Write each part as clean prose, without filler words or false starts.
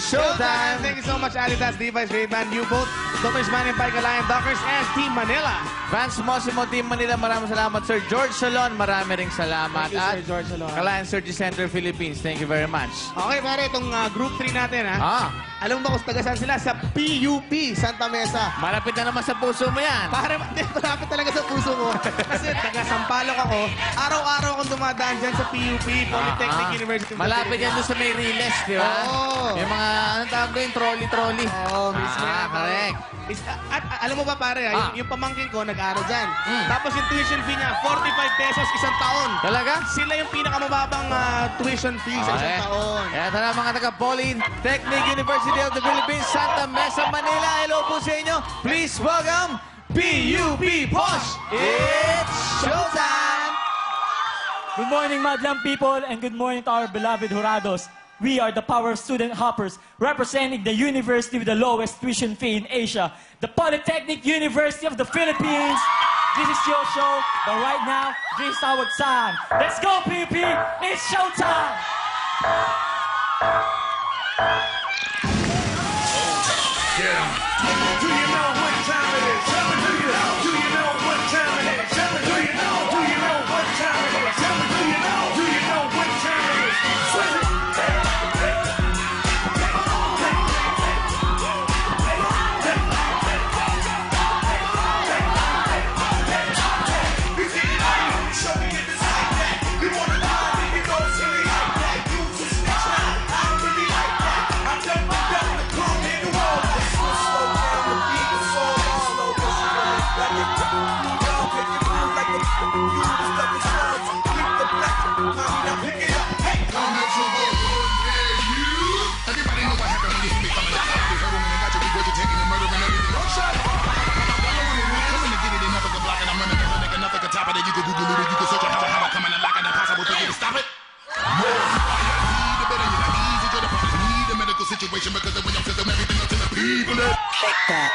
showtime! Thank you so much, Alitas, Device, Ray-Ban, U-Boat, Drs. Manny Pai, Kalayan, Dockers, and Team Manila. Vance Mosimo, Team Manila, maraming salamat. Sir George Salon, marami ring salamat. Thank you, Sir George Salon. Kalayan Surgery Center, Philippines, thank you very much. Okay, pare, itong Group 3 natin, ha? Alam mo ba kung taga-saan sila? Sa PUP, Santa Mesa. Malapit na naman sa puso mo yan. Pare, malapit talaga sa puso ko. Kasi taga-Sampaloc ako. Araw-araw akong dumadaan dyan sa PUP, Polytechnic University. Malapit yan doon sa may Riles, di ba? Oo. Yung mga, anong tawag doon? Trolley. Oo, mismo yan, correct. At alam mo ba, pare, yung pamangkin ko, nag-aaral dyan. Tapos yung tuition fee niya, 45 pesos isang taon. Talaga? Sila yung pinakamababang tuition fee sa isang taon. Kaya tara mga taga-Polytechnic University of the Philippines, Santa Mesa, Manila. Hello po sa inyo. Please welcome PUP Posh. It's showtime! Good morning, Madlang people, and good morning to our beloved Jurados. We are the Power Student Hoppers, representing the university with the lowest tuition fee in Asia, the Polytechnic University of the Philippines. This is your show, but right now, this is our time. Let's go, PUP! It's showtime! Get 'em. Do you know what time it is? Tell me, do you know? Do you know what time it is? Tell me, do you know? Do you know what time it is? Tell me, do you know? Do you know what time it is? Swing it. Show me get this like that. You wanna lie, you go silly like that. You too snitch now. I don't really like that. I'm done with that. Come in the wall. Slow down the beat. It's so long. Slow down. Like it. Down, pick it up like a you stuff is wrong. Keep the black. Mommy, now pick it up. Hey, come at your boy. Everybody know what happened when you see me coming out. You heard when they got you, we were taking and murdering everything. One shot. Coming to get it in nothing can block it. I'm running the nigga, nothing can top it. You can Google it, you can search it. How I come in and lock it. Impossible for you to stop it. More fire, need a better, you like easy to the problem. Need a medical situation because when I'm system, everything up to the people. Shake that.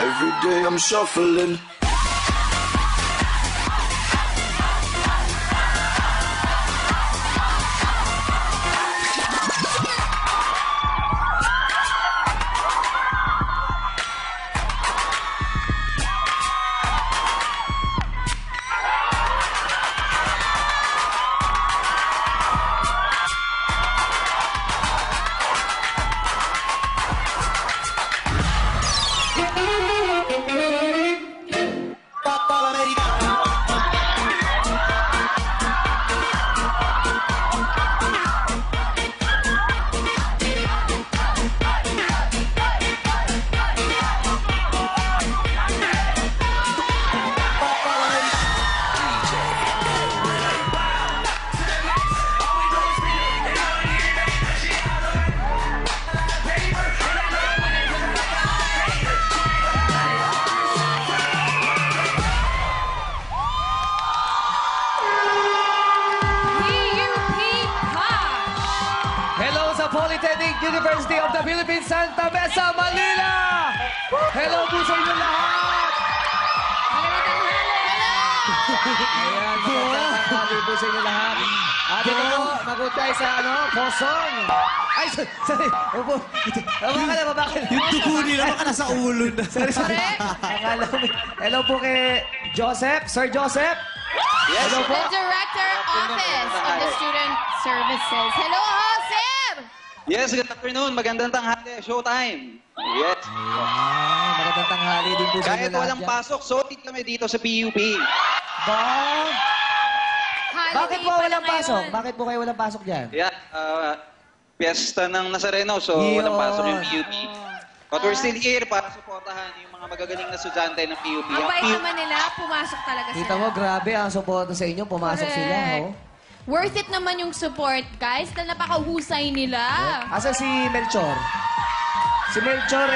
Every day I'm shuffling. Hello sa Polytechnic University of the Philippines, Santa Mesa, Manila! Hello po sa inyo lahat! Ayan, magandang tanghali po sa inyo lahat. Ate ko po, magot tayo sa Posong. Ay, sorry. Baba ka na. Yung dugo nila, baka nasa ulo na. Sorry. Akala ko. Hello po kay Joseph, Sir Joseph. Yes. Hello po. The Director Office of the Student Services. Hello, sir! Yes, good afternoon. Magandang tanghali. Showtime. Yes. Magandang tanghali din po sa inyo Kahit lahat walang dyan. pasok, sorted kami dito sa PUP. Ba? Holiday Bakit po pala walang ngayon. pasok? Bakit po kayo walang pasok dyan? Yeah, piyesta ng Nazareno, so walang pasok yung PUP. But we're still here para supportahan yung mga magagaling na estudyante ng PUP. Ang Ang bait PUP naman nila, pumasok talaga sila. Kita mo, grabe ang suporta sa inyo. Pumasok Correct. sila, oh. Worth it naman yung support, guys, dahil napakahusay nila. Asa si Melchor? Si Melchor,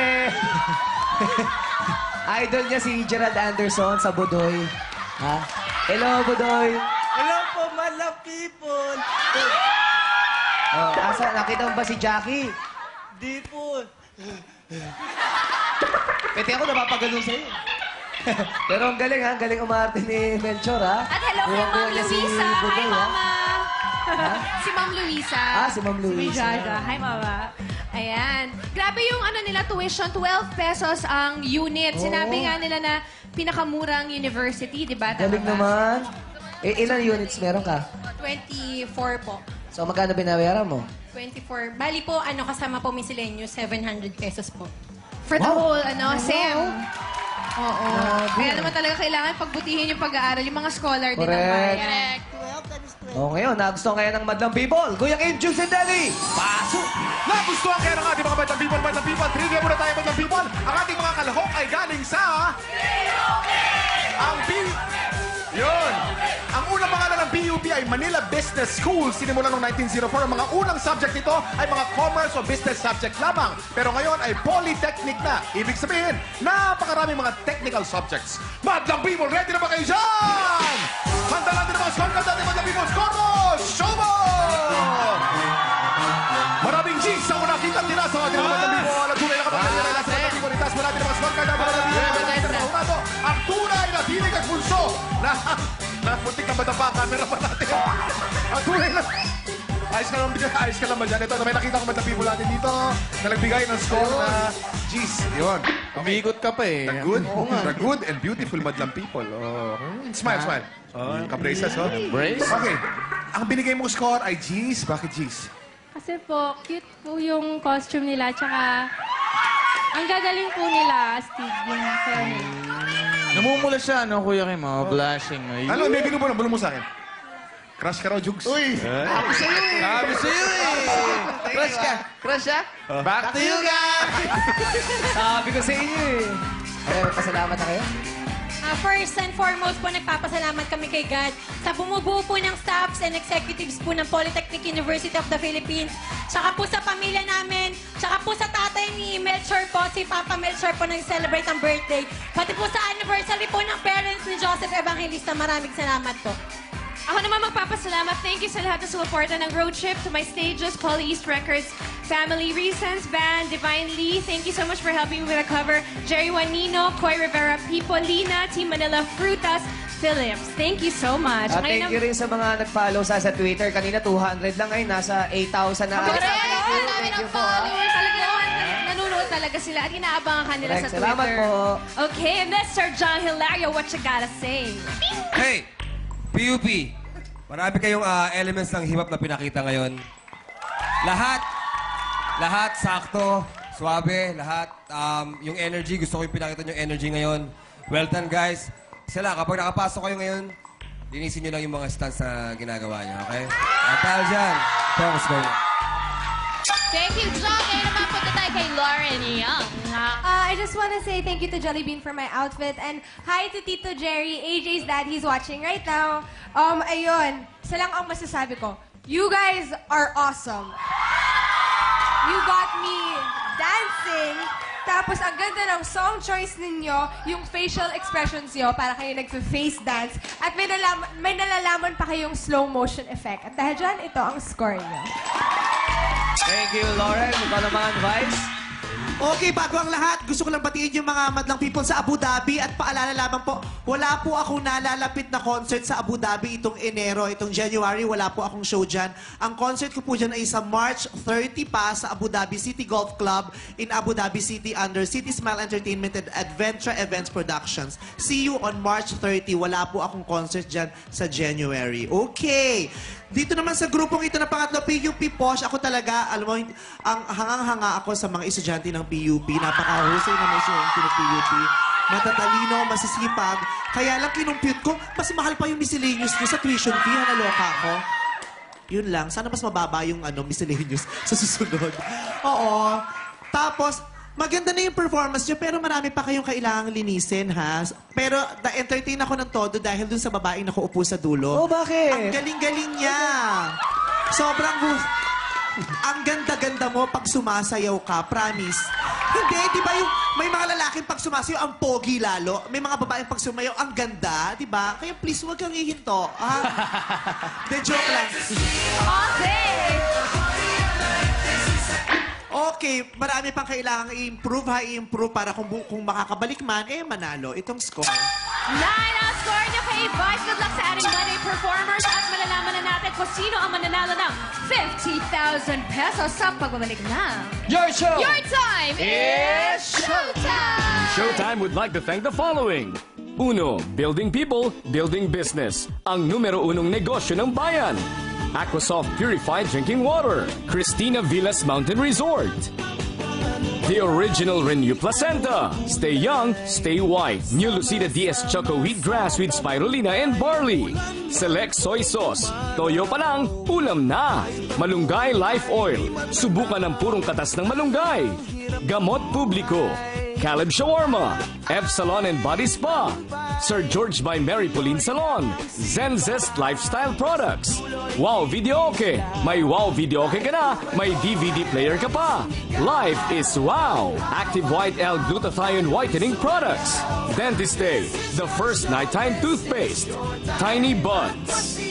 idol niya si Gerald Anderson sa Budoy. Ha? Hello, Budoy. Hello po, Madlang people. Oh, asa, nakita mo ba si Jackie? Di po. Pwede ako napapagano sa'yo. Pero ang galing, ha? Ang galing umarte ni Melchor, ha? At hello kay Kuha-kuha Ma'am niya si Luisa. Hi, Budoy, ha? Mama. Si Ma'am Luisa. Si Ma'am Luisa. Jaja. Hi, Mama. Ayan. Grabe yung nila tuition, 12 pesos ang unit. Sinabi nga nila na pinakamurang university, di ba? Tama Galing ba? naman. Ilan units meron ka? 24 po. So, magkano binabayaran mo? 24. Bali po, kasama po miscellaneous, 700 pesos po. For the whole, sem. Oo. Kaya naman talaga kailangan pagbutihin yung pag-aaral. Yung mga scholar din ang Correct. bayan. Ngayon, nagustuhan kaya ng Madlang People. Kuya Kim, Juice and Deli. Pasok! Nagustuhan kayo ng ating mga Madlang People. Trivia muna tayo, Madlang People. Ang ating mga kalahok ay galing sa... Ang Yun! Ang unang pangalan ng PUP ay Manila Business School. Sinimula noong 1904. Ang mga unang subject nito ay mga commerce o business subject lamang. Pero ngayon ay polytechnic na. Ibig sabihin, napakaraming mga technical subjects. Madlang People, ready na ba kayo dyan? Handa natin ang mga scorecard natin, Madlang People. Score mo! Show mo! Maraming G's ang unang kita nila sa ating mga Madlang People. Ang tunay na kapatid nila sa Madlang People. Itas mo natin ang mga scorecard natin, Madlang People. Ang tunay na dinig at pulso na puntik na madapa ang camera pa natin. Ang tunay na... Ayos ka lang ba dyan? Ito, may nakita ko Madlang People natin dito na nagbigay ng score na G's. Yun. Umiikot ka pa eh. The good and beautiful Madlang People. Oh. Smile, smile. Oh, ka-braces, oh. Brace? Okay. Ang binigay mong score ay G's. Bakit G's? Kasi po, cute po yung costume nila, tsaka ang gagaling po nila, Steve, yung film. Namumula siya, no, Kuya Kim? Blushing. Ano, hindi, bulong mo sa akin. Crush ka raw, Jugs. Uy! Sabi sa'yo eh. Crush ka. Crush siya? Back to you, guys! Sabi ko sa inyo eh. Ay, pasalamat na kayo. First and foremost po, nagpapasalamat kami kay God sa bumubuo po ng staffs and executives po ng Polytechnic University of the Philippines. Tsaka po sa pamilya namin, tsaka po sa tatay ni Melchor po, si Papa Melchor po nag-celebrate ang birthday. Pati po sa anniversary po ng parents ni Joseph Evangelista. Maraming salamat po. Ako naman magpapasalamat. Thank you sa lahat ng sumuporta ng road trip, to my stages, Poly East Records, Family Reasons, Band, Divine Lee. Thank you so much for helping me with the cover. Jerry Juanino, Coy Rivera, Pipolina, Team Manila, Frutas, Phillips. Thank you so much. At thank you rin sa mga nag-follow sa Twitter. Kanina 200 lang, ngayon nasa 8,000 na. Correct! Ang dami ng followers. Talaga nanonood talaga sila at inaabangan ka nila sa Twitter. Salamat po. Okay, Mr. John Hilario, what you gotta say? Hey, PUP, marami kayong elements ng hip-hop na pinakita ngayon. Lahat sakto, suabe, lahat. Yung energy, gusto ko yung pinakita yung energy ngayon. Well done, guys. Sila, kapag nakapasok kayo ngayon, linisin nyo lang yung mga stunts na ginagawa nyo, okay? At dahil dyan, focus go. Thank you, John. Ngayon naman punta tayo kay Lauren Young. I just want to say thank you to Jollybean for my outfit and hi to Tito Jerry, AJ's dad. He's watching right now. Ayun, isa lang ang masasabi ko. You guys are awesome. You got me dancing. Tapos ang ganda ng song choice ninyo, yung facial expressions nyo para kayo nagfa-face dance. At may nalalaman pa kayong slow motion effect. At dahil dyan, ito ang score nyo. Thank you, Lauren. Ikaw naman, advice? Okay, bago ang lahat, gusto ko lang batiin yung mga Madlang People sa Abu Dhabi at paalala lamang po, wala po akong nalalapit na concert sa Abu Dhabi itong Enero, itong January, wala po akong show dyan. Ang concert ko po dyan ay sa March 30 pa sa Abu Dhabi City Golf Club in Abu Dhabi City under City Smile Entertainment and Adventure Events Productions. See you on March 30. Wala po akong concert dyan sa January. Okay. Dito naman sa grupong ito na pangatlo, PUP Posh, ako talaga, alam mo, ang hangang-hanga ako sa mga estudyante ng PUP. Napaka-husay na may estudyante ng PUP. Matatalino, masisipag. Kaya lang kinumpute ko, mas mahal pa yung miscellaneous ko sa tuition fee. Naloka ako. Yun lang. Sana mas mababa yung miscellaneous sa susunod. Oo. Tapos, maganda na yung performance nyo, pero marami pa kayong kailangang linisin, ha? Pero na-entertain ako ng todo dahil dun sa babaeng nakaupo sa dulo. Oh, bakit? Ang galing-galing niya. Sobrang ang ganda-ganda mo pag sumasayaw ka, promise. Hindi, di ba yung may mga lalaking pag sumasayaw, ang pogi lalo. May mga babaeng pag sumayaw, ang ganda, di ba? Kaya please, huwag kang ihinto. De joke lang. Okay, marami pang kailangang i-improve, i-improve para kung makakabalik man, manalo itong score. 9 ang score niyo kay Vice. Good luck sa ating Monday performers at malalaman na natin kung sino ang mananalo ng 50,000 pesos sa pagbabalik na. Your show! Your time is showtime! Showtime would like to thank the following. Uno, building people, building business. Ang numero unong negosyo ng bayan. Aquasoft Purified Drinking Water. Cristina Villas Mountain Resort. The original Renew Placenta. Stay young, stay white. New Lucida DS Choco Wheatgrass with spirulina and barley. Select soy sauce. Toyo pa lang, ulam na. Malunggay Life Oil. Subukan ang purong katas ng malunggay. Gamot Publico. Caleb Shawarma, F Salon and Body Spa, Sir George by Mary Pauline Salon, Zen Zest Lifestyle Products, Wow Videoke, may Wow Videoke ka na, may DVD player ka pa. Life is wow! Active White L Glutathione Whitening Products, Dentist Day, the first nighttime toothpaste, Tiny Buds.